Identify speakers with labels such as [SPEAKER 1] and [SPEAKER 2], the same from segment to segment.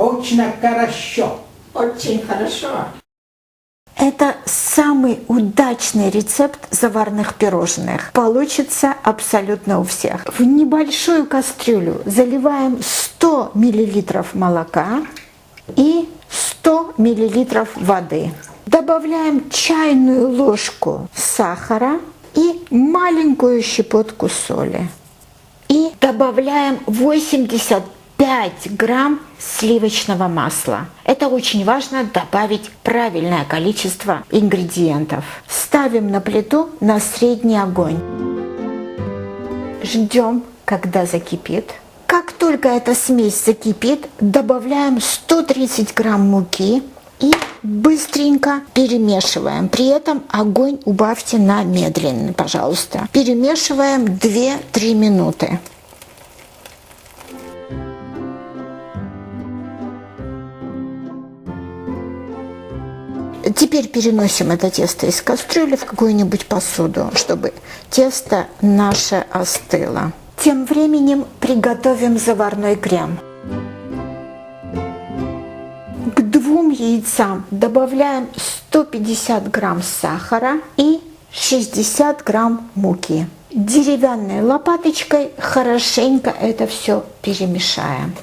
[SPEAKER 1] Очень хорошо.
[SPEAKER 2] Очень хорошо.
[SPEAKER 3] Это самый удачный рецепт заварных пирожных. Получится абсолютно у всех. В небольшую кастрюлю заливаем 100 мл молока и 100 мл воды. Добавляем чайную ложку сахара и маленькую щепотку соли. И добавляем 85 грамм сливочного масла. Это очень важно, добавить правильное количество ингредиентов. Ставим на плиту на средний огонь. Ждем, когда закипит. Как только эта смесь закипит, добавляем 130 грамм муки и быстренько перемешиваем. При этом огонь убавьте на медленный, пожалуйста. Перемешиваем 2-3 минуты. Теперь переносим это тесто из кастрюли в какую-нибудь посуду, чтобы тесто наше остыло. Тем временем приготовим заварной крем. К 2 яйцам добавляем 150 грамм сахара и 60 грамм муки. Деревянной лопаточкой хорошенько это все перемешаем.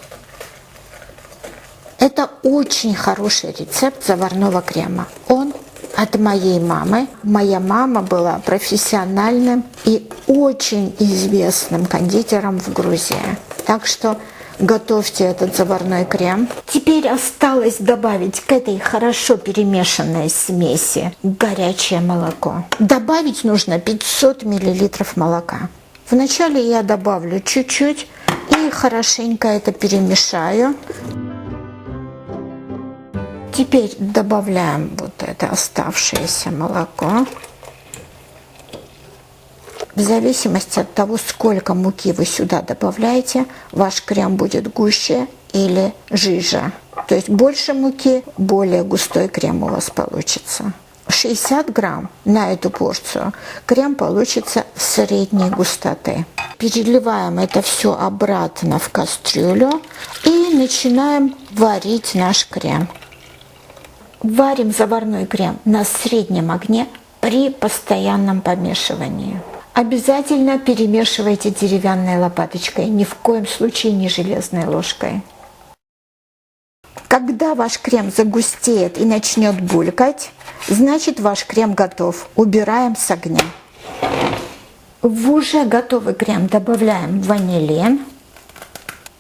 [SPEAKER 3] Это очень хороший рецепт заварного крема. Он от моей мамы. Моя мама была профессиональным и очень известным кондитером в Грузии. Так что готовьте этот заварной крем. Теперь осталось добавить к этой хорошо перемешанной смеси горячее молоко. Добавить нужно 500 мл молока. Вначале я добавлю чуть-чуть и хорошенько это перемешаю. Теперь добавляем вот это оставшееся молоко. В зависимости от того, сколько муки вы сюда добавляете, ваш крем будет гуще или жиже. То есть больше муки, более густой крем у вас получится. 60 грамм на эту порцию крем получится средней густоты. Переливаем это все обратно в кастрюлю и начинаем варить наш крем. Варим заварной крем на среднем огне при постоянном помешивании. Обязательно перемешивайте деревянной лопаточкой, ни в коем случае не железной ложкой. Когда ваш крем загустеет и начнет булькать, значит ваш крем готов. Убираем с огня. В уже готовый крем добавляем ванилин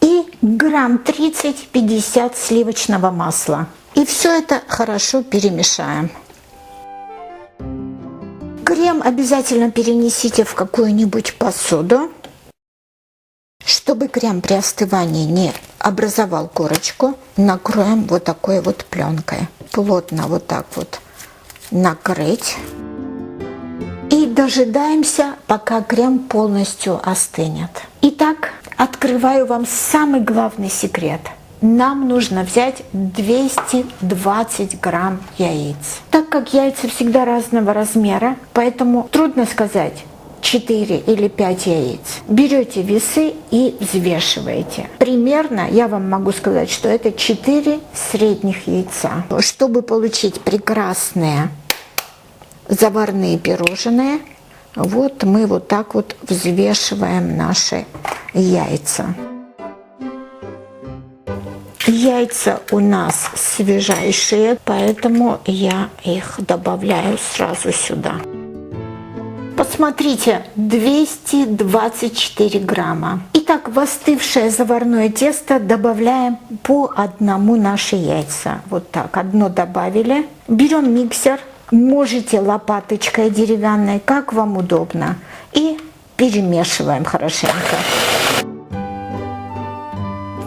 [SPEAKER 3] и грамм 30-50 сливочного масла. И все это хорошо перемешаем. Крем обязательно перенесите в какую-нибудь посуду, чтобы крем при остывании не образовал корочку. Накроем вот такой вот пленкой. Плотно вот так вот накрыть. И дожидаемся, пока крем полностью остынет. Итак, открываю вам самый главный секрет. Нам нужно взять 220 грамм яиц. Так как яйца всегда разного размера, поэтому трудно сказать 4 или 5 яиц. Берете весы и взвешиваете. Примерно я вам могу сказать, что это 4 средних яйца. Чтобы получить прекрасные заварные пирожные, вот мы вот так вот взвешиваем наши яйца. Яйца у нас свежайшие, поэтому я их добавляю сразу сюда. Посмотрите, 224 грамма. Итак, в остывшее заварное тесто добавляем по одному наши яйца. Вот так, одно добавили. Берем миксер, можете лопаточкой деревянной, как вам удобно. И перемешиваем хорошенько.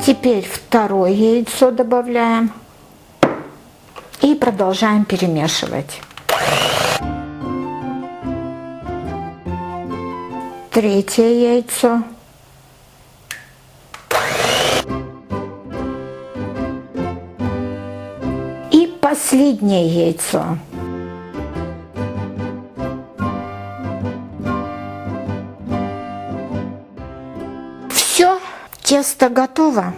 [SPEAKER 3] Теперь второе яйцо добавляем и продолжаем перемешивать. Третье яйцо. И последнее яйцо. Все. Тесто готово.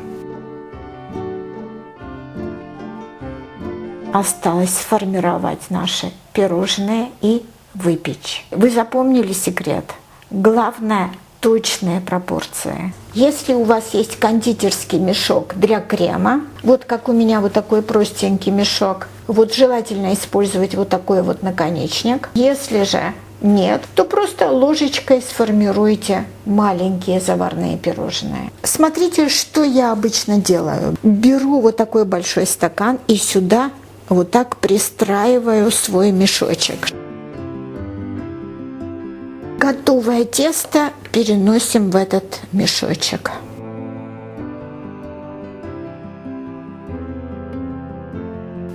[SPEAKER 3] осталось сформировать наши пирожные и выпечь. Вы запомнили секрет? Главное – точные пропорции. Если у вас есть кондитерский мешок для крема, вот как у меня вот такой простенький мешок, вот желательно использовать вот такой вот наконечник. Если же нет, то просто ложечкой сформируйте маленькие заварные пирожные. Смотрите, что я обычно делаю. Беру вот такой большой стакан и сюда вот так пристраиваю свой мешочек. Готовое тесто переносим в этот мешочек.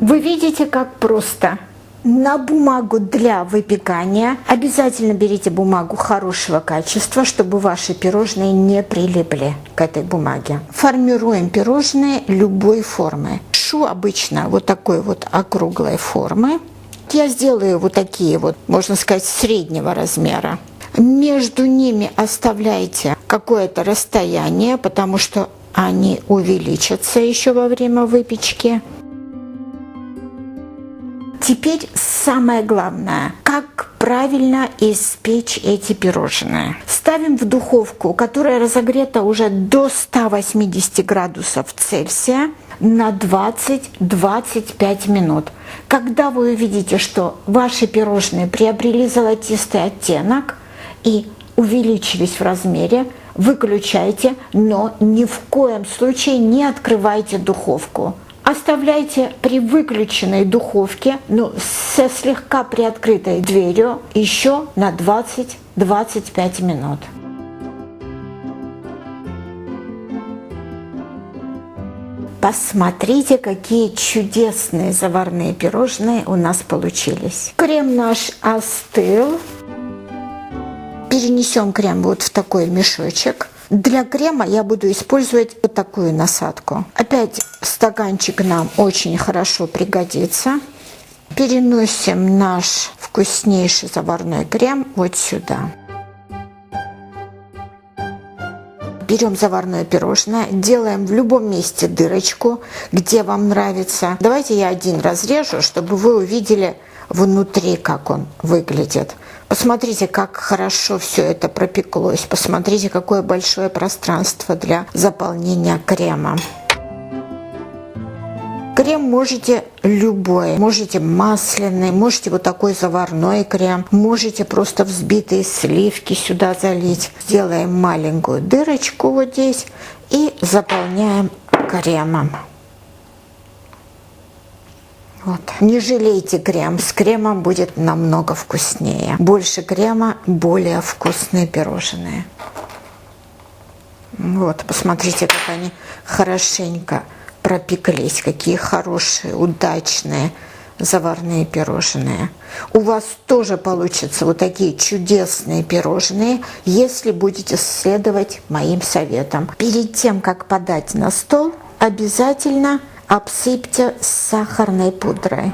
[SPEAKER 3] Вы видите, как просто. На бумагу для выпекания обязательно берите бумагу хорошего качества, чтобы ваши пирожные не прилипли к этой бумаге. Формируем пирожные любой формы. Пишу обычно вот такой вот округлой формы. Я сделаю вот такие вот, можно сказать, среднего размера. Между ними оставляйте какое-то расстояние, потому что они увеличатся еще во время выпечки. Теперь самое главное, как правильно испечь эти пирожные. Ставим в духовку, которая разогрета уже до 180 градусов Цельсия на 20-25 минут. Когда вы увидите, что ваши пирожные приобрели золотистый оттенок и увеличились в размере, выключайте, но ни в коем случае не открывайте духовку. Оставляйте при выключенной духовке, со слегка приоткрытой дверью, еще на 20-25 минут. Посмотрите, какие чудесные заварные пирожные у нас получились. Крем наш остыл. Перенесем крем вот в такой мешочек. Для крема я буду использовать вот такую насадку. Опять стаканчик нам очень хорошо пригодится. Переносим наш вкуснейший заварной крем вот сюда. Берем заварное пирожное, делаем в любом месте дырочку, где вам нравится. Давайте я один разрежу, чтобы вы увидели внутри, как он выглядит. Посмотрите, как хорошо все это пропеклось. Посмотрите, какое большое пространство для заполнения крема. Крем можете любой. Можете масляный, можете вот такой заварной крем. Можете просто взбитые сливки сюда залить. Сделаем маленькую дырочку вот здесь и заполняем кремом. Вот. Не жалейте крем, с кремом будет намного вкуснее. Больше крема, более вкусные пирожные. Вот, посмотрите, как они хорошенько пропеклись, какие хорошие, удачные заварные пирожные. У вас тоже получатся вот такие чудесные пирожные, если будете следовать моим советам. Перед тем, как подать на стол, обязательно обсыпьте сахарной пудрой.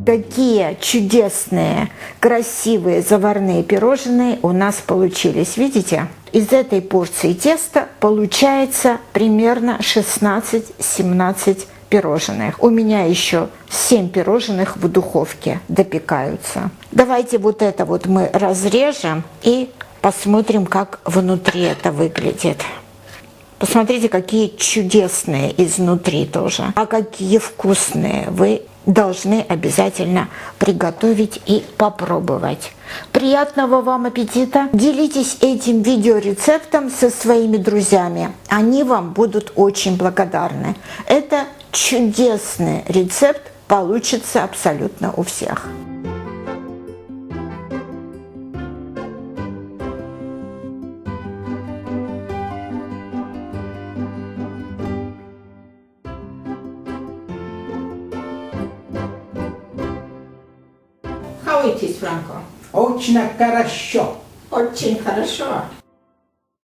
[SPEAKER 3] Какие чудесные, красивые заварные пирожные у нас получились. Видите? Из этой порции теста получается примерно 16-17 пирожных. У меня еще 7 пирожных в духовке допекаются. Давайте вот это вот мы разрежем и посмотрим, как внутри это выглядит. Посмотрите, какие чудесные изнутри тоже. А какие вкусные. Вы должны обязательно приготовить и попробовать. Приятного вам аппетита! Делитесь этим видеорецептом со своими друзьями. Они вам будут очень благодарны. Это чудесный рецепт, получится абсолютно у всех.
[SPEAKER 2] How it is, Franco?
[SPEAKER 1] Очень хорошо.
[SPEAKER 2] Очень хорошо.